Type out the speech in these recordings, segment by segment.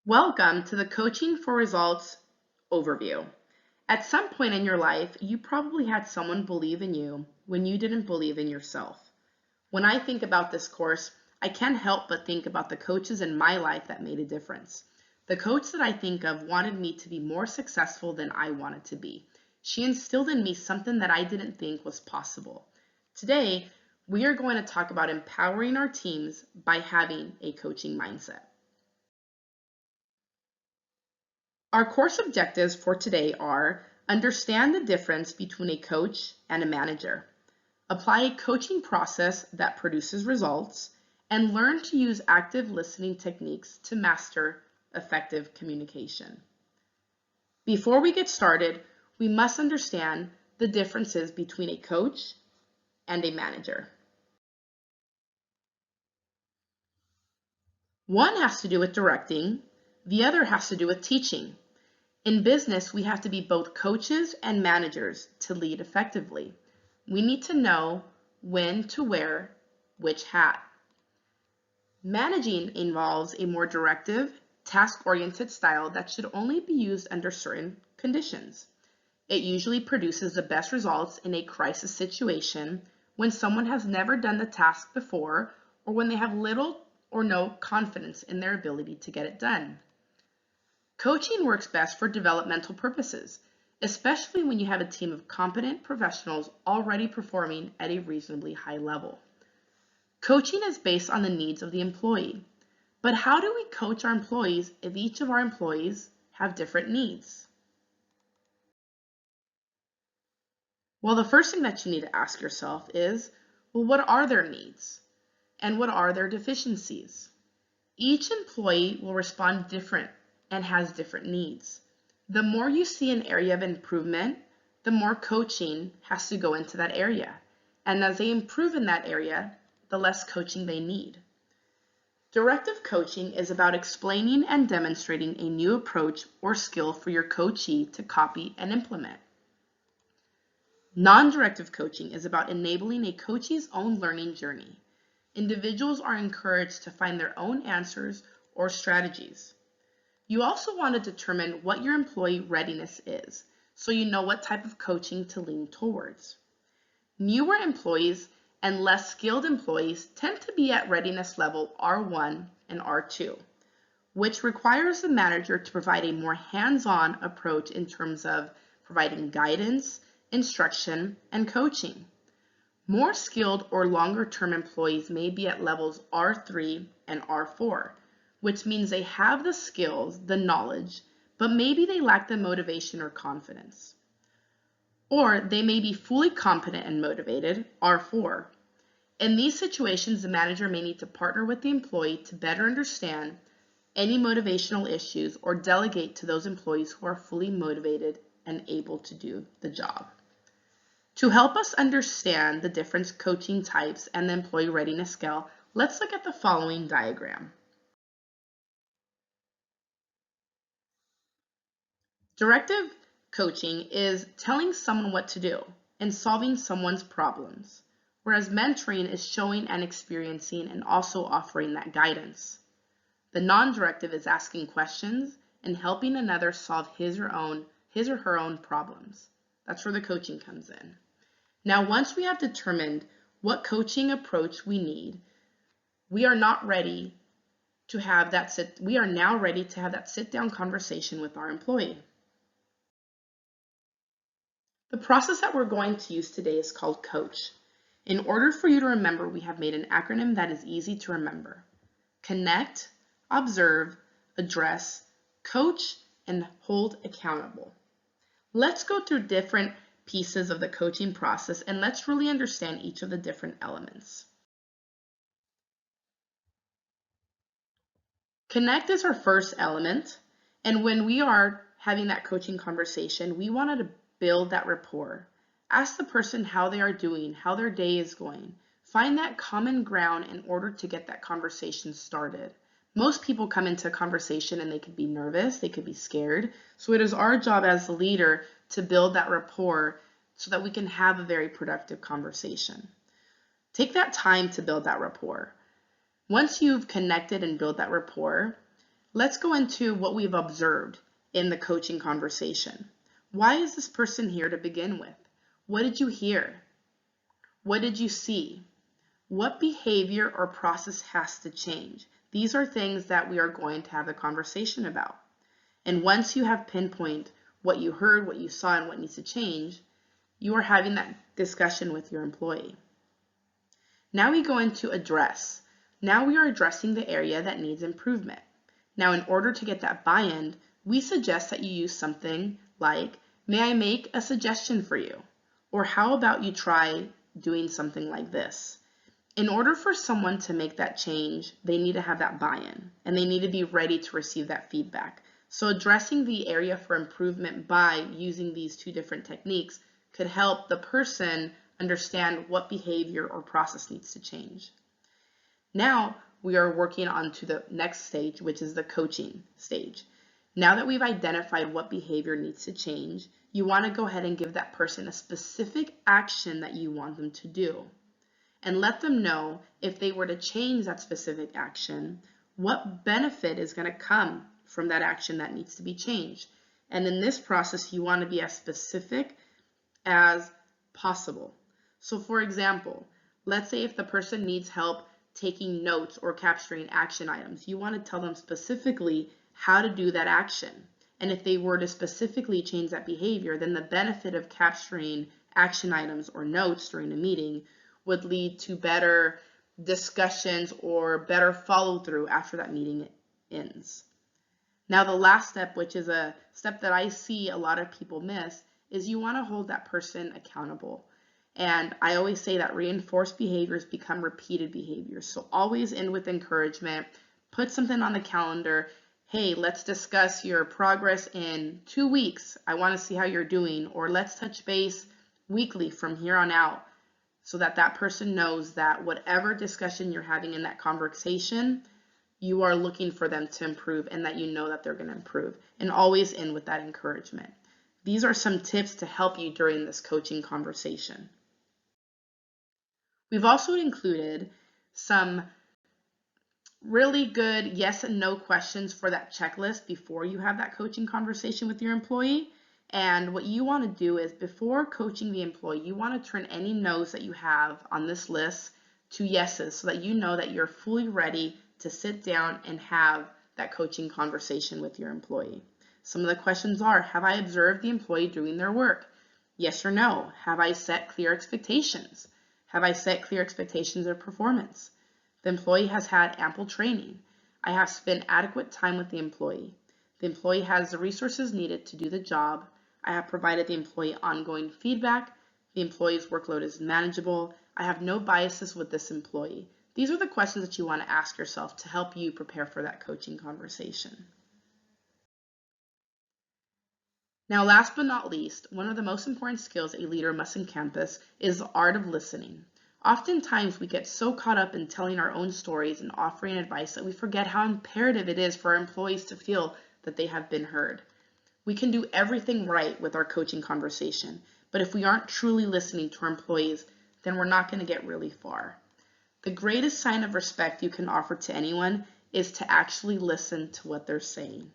Welcome to the Coaching for Results overview. At some point in your life, you probably had someone believe in you when you didn't believe in yourself. When I think about this course, I can't help but think about the coaches in my life that made a difference. The coach that I think of wanted me to be more successful than I wanted to be. She instilled in me something that I didn't think was possible. Today, we are going to talk about empowering our teams by having a coaching mindset. Our course objectives for today are: understand the difference between a coach and a manager, apply a coaching process that produces results, and learn to use active listening techniques to master effective communication. Before we get started, we must understand the differences between a coach and a manager. One has to do with directing, the other has to do with teaching. In business, we have to be both coaches and managers to lead effectively. We need to know when to wear which hat. Managing involves a more directive, task-oriented style that should only be used under certain conditions. It usually produces the best results in a crisis situation when someone has never done the task before or when they have little or no confidence in their ability to get it done. Coaching works best for developmental purposes, especially when you have a team of competent professionals already performing at a reasonably high level. Coaching is based on the needs of the employee. But how do we coach our employees if each of our employees have different needs? Well, the first thing that you need to ask yourself is, well, what are their needs? And what are their deficiencies? Each employee will respond different and has different needs. The more you see an area of improvement, the more coaching has to go into that area. And as they improve in that area, the less coaching they need. Directive coaching is about explaining and demonstrating a new approach or skill for your coachee to copy and implement. Non-directive coaching is about enabling a coachee's own learning journey. Individuals are encouraged to find their own answers or strategies. You also want to determine what your employee readiness is, so you know what type of coaching to lean towards. Newer employees and less skilled employees tend to be at readiness level R1 and R2, which requires the manager to provide a more hands-on approach in terms of providing guidance, instruction, and coaching. More skilled or longer-term employees may be at levels R3 and R4, which means they have the skills, the knowledge, but maybe they lack the motivation or confidence. Or they may be fully competent and motivated, R4. In these situations, the manager may need to partner with the employee to better understand any motivational issues or delegate to those employees who are fully motivated and able to do the job. To help us understand the different coaching types and the employee readiness scale, let's look at the following diagram. Directive coaching is telling someone what to do and solving someone's problems, whereas mentoring is showing and experiencing and also offering that guidance. The non-directive is asking questions and helping another solve his or her own problems. That's where the coaching comes in. Now, once we have determined what coaching approach we need, we are now ready to have that sit-down conversation with our employee. The process that we're going to use today is called COACH. In order for you to remember, we have made an acronym that is easy to remember. Connect, observe, address, coach, and hold accountable. Let's go through different pieces of the coaching process and let's really understand each of the different elements. Connect is our first element, and when we are having that coaching conversation, we wanted to build that rapport. Ask the person how they are doing, how their day is going. Find that common ground in order to get that conversation started. Most people come into a conversation and they could be nervous, they could be scared. So it is our job as the leader to build that rapport so that we can have a very productive conversation. Take that time to build that rapport. Once you've connected and built that rapport, Let's go into what we've observed in the coaching conversation. Why is this person here to begin with? What did you hear? What did you see? What behavior or process has to change? These are things that we are going to have a conversation about. And once you have pinpointed what you heard, what you saw, and what needs to change, you are having that discussion with your employee. Now we go into address. Now we are addressing the area that needs improvement. Now, in order to get that buy-in, we suggest that you use something like, may I make a suggestion for you? Or how about you try doing something like this? In order for someone to make that change, they need to have that buy-in and they need to be ready to receive that feedback. So addressing the area for improvement by using these two different techniques could help the person understand what behavior or process needs to change. Now we are working on to the next stage, which is the coaching stage. Now that we've identified what behavior needs to change, you want to go ahead and give that person a specific action that you want them to do. And let them know if they were to change that specific action, what benefit is going to come from that action that needs to be changed. And in this process, you want to be as specific as possible. So for example, let's say if the person needs help taking notes or capturing action items, you want to tell them specifically how to do that action. And if they were to specifically change that behavior, then the benefit of capturing action items or notes during a meeting would lead to better discussions or better follow through after that meeting ends. Now, the last step, which is a step that I see a lot of people miss, is you want to hold that person accountable. And I always say that reinforced behaviors become repeated behaviors. So always end with encouragement. Put something on the calendar. Hey, let's discuss your progress in 2 weeks. I want to see how you're doing. Or let's touch base weekly from here on out, so that that person knows that whatever discussion you're having in that conversation, you are looking for them to improve and that you know that they're going to improve. And always end with that encouragement. These are some tips to help you during this coaching conversation. We've also included some really good yes and no questions for that checklist before you have that coaching conversation with your employee. And what you want to do is, before coaching the employee, you want to turn any no's that you have on this list to yeses, so that you know that you're fully ready to sit down and have that coaching conversation with your employee. Some of the questions are, have I observed the employee doing their work? Yes or no. Have I set clear expectations? Have I set clear expectations of performance? The employee has had ample training. I have spent adequate time with the employee. The employee has the resources needed to do the job. I have provided the employee ongoing feedback. The employee's workload is manageable. I have no biases with this employee. These are the questions that you want to ask yourself to help you prepare for that coaching conversation. Now, last but not least, one of the most important skills a leader must encompass is the art of listening. Oftentimes, we get so caught up in telling our own stories and offering advice that we forget how imperative it is for our employees to feel that they have been heard. We can do everything right with our coaching conversation, but if we aren't truly listening to our employees, then we're not going to get really far. The greatest sign of respect you can offer to anyone is to actually listen to what they're saying.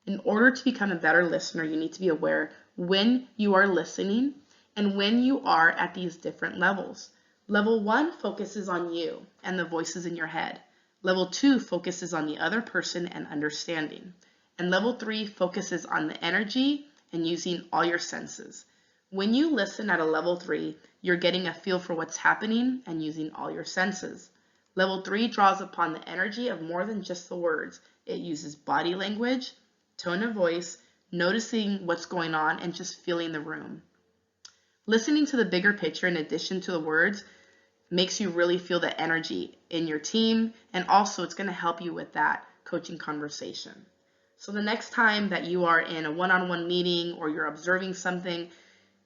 In order to become a better listener, you need to be aware when you are listening and when you are at these different levels. Level 1 focuses on you and the voices in your head. Level 2 focuses on the other person and understanding. And level 3 focuses on the energy and using all your senses. When you listen at a level 3, you're getting a feel for what's happening and using all your senses. Level 3 draws upon the energy of more than just the words. It uses body language, tone of voice, noticing what's going on, and just feeling the room. Listening to the bigger picture in addition to the words makes you really feel the energy in your team, and also it's going to help you with that coaching conversation. So the next time that you are in a one-on-one meeting or you're observing something,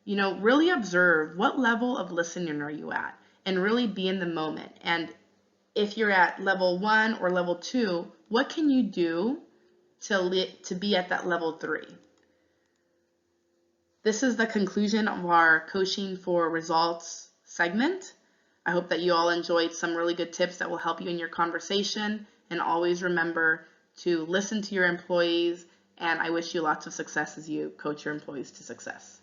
really observe what level of listening are you at and really be in the moment. And if you're at level 1 or level 2, what can you do to be at that level 3? This is the conclusion of our Coaching for Results segment. I hope that you all enjoyed some really good tips that will help you in your conversation, and always remember to listen to your employees, and I wish you lots of success as you coach your employees to success.